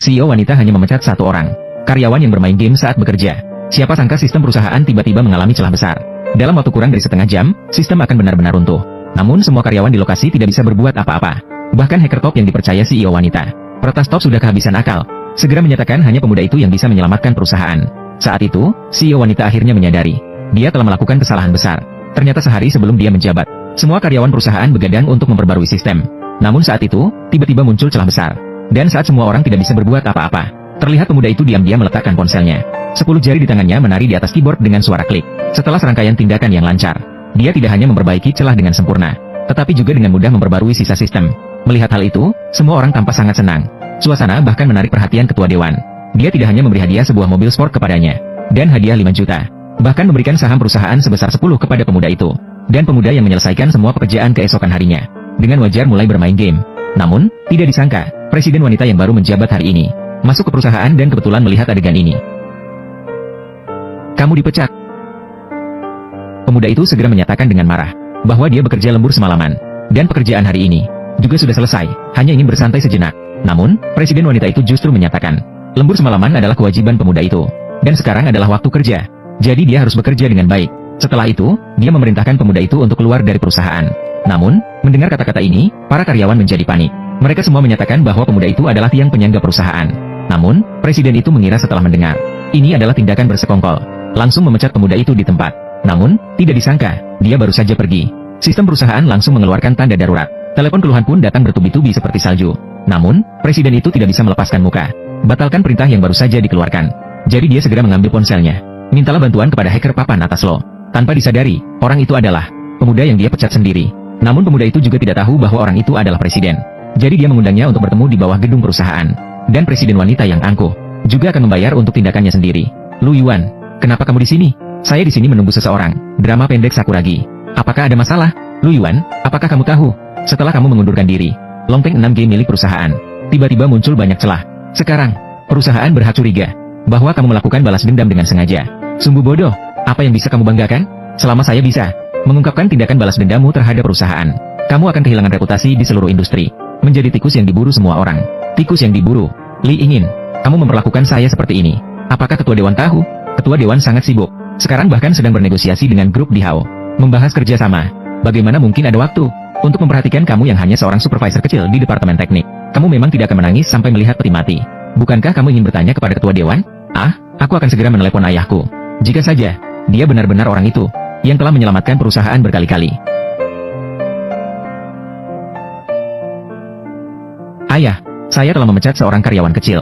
CEO wanita hanya memecat satu orang, karyawan yang bermain game saat bekerja. Siapa sangka sistem perusahaan tiba-tiba mengalami celah besar. Dalam waktu kurang dari setengah jam, sistem akan benar-benar runtuh. Namun semua karyawan di lokasi tidak bisa berbuat apa-apa. Bahkan hacker top yang dipercaya CEO wanita, peretas top sudah kehabisan akal. Segera menyatakan hanya pemuda itu yang bisa menyelamatkan perusahaan. Saat itu, CEO wanita akhirnya menyadari, dia telah melakukan kesalahan besar. Ternyata sehari sebelum dia menjabat, semua karyawan perusahaan begadang untuk memperbarui sistem. Namun saat itu, tiba-tiba muncul celah besar. Dan saat semua orang tidak bisa berbuat apa-apa, terlihat pemuda itu diam-diam meletakkan ponselnya. 10 jari di tangannya menari di atas keyboard dengan suara klik. Setelah serangkaian tindakan yang lancar, dia tidak hanya memperbaiki celah dengan sempurna, tetapi juga dengan mudah memperbarui sisa sistem. Melihat hal itu, semua orang tampak sangat senang. Suasana bahkan menarik perhatian ketua dewan. Dia tidak hanya memberi hadiah sebuah mobil sport kepadanya, dan hadiah 5 juta. Bahkan memberikan saham perusahaan sebesar 10 kepada pemuda itu. Dan pemuda yang menyelesaikan semua pekerjaan keesokan harinya, dengan wajar mulai bermain game. Namun, tidak disangka, presiden wanita yang baru menjabat hari ini masuk ke perusahaan dan kebetulan melihat adegan ini. Kamu dipecat. Pemuda itu segera menyatakan dengan marah bahwa dia bekerja lembur semalaman, dan pekerjaan hari ini juga sudah selesai, hanya ingin bersantai sejenak. Namun, presiden wanita itu justru menyatakan, lembur semalaman adalah kewajiban pemuda itu, dan sekarang adalah waktu kerja. Jadi dia harus bekerja dengan baik. Setelah itu, dia memerintahkan pemuda itu untuk keluar dari perusahaan. Namun, mendengar kata-kata ini, para karyawan menjadi panik. Mereka semua menyatakan bahwa pemuda itu adalah tiang penyangga perusahaan. Namun, presiden itu mengira setelah mendengar, ini adalah tindakan bersekongkol, langsung memecat pemuda itu di tempat. Namun, tidak disangka, dia baru saja pergi. Sistem perusahaan langsung mengeluarkan tanda darurat. Telepon keluhan pun datang bertubi-tubi seperti salju. Namun, presiden itu tidak bisa melepaskan muka. Batalkan perintah yang baru saja dikeluarkan. Jadi dia segera mengambil ponselnya. Mintalah bantuan kepada hacker papan atas lo. Tanpa disadari, orang itu adalah pemuda yang dia pecat sendiri. Namun pemuda itu juga tidak tahu bahwa orang itu adalah presiden. Jadi dia mengundangnya untuk bertemu di bawah gedung perusahaan. Dan presiden wanita yang angkuh juga akan membayar untuk tindakannya sendiri. Lu Yuan, kenapa kamu di sini? Saya di sini menunggu seseorang. Drama pendek Sakuragi. Apakah ada masalah? Lu Yuan, apakah kamu tahu? Setelah kamu mengundurkan diri, Longpeng 6G milik perusahaan tiba-tiba muncul banyak celah. Sekarang, perusahaan berhak curiga bahwa kamu melakukan balas dendam dengan sengaja. Sungguh bodoh. Apa yang bisa kamu banggakan? Selama saya bisa mengungkapkan tindakan balas dendammu terhadap perusahaan, kamu akan kehilangan reputasi di seluruh industri. Menjadi tikus yang diburu semua orang. Tikus yang diburu. Li ingin kamu memperlakukan saya seperti ini. Apakah ketua dewan tahu? Ketua dewan sangat sibuk. Sekarang bahkan sedang bernegosiasi dengan grup Dihao, membahas kerjasama. Bagaimana mungkin ada waktu untuk memperhatikan kamu yang hanya seorang supervisor kecil di departemen teknik? Kamu memang tidak akan menangis sampai melihat peti mati. Bukankah kamu ingin bertanya kepada ketua dewan? Aku akan segera menelepon ayahku. Jika saja dia benar-benar orang itu yang telah menyelamatkan perusahaan berkali-kali. Ayah, saya telah memecat seorang karyawan kecil.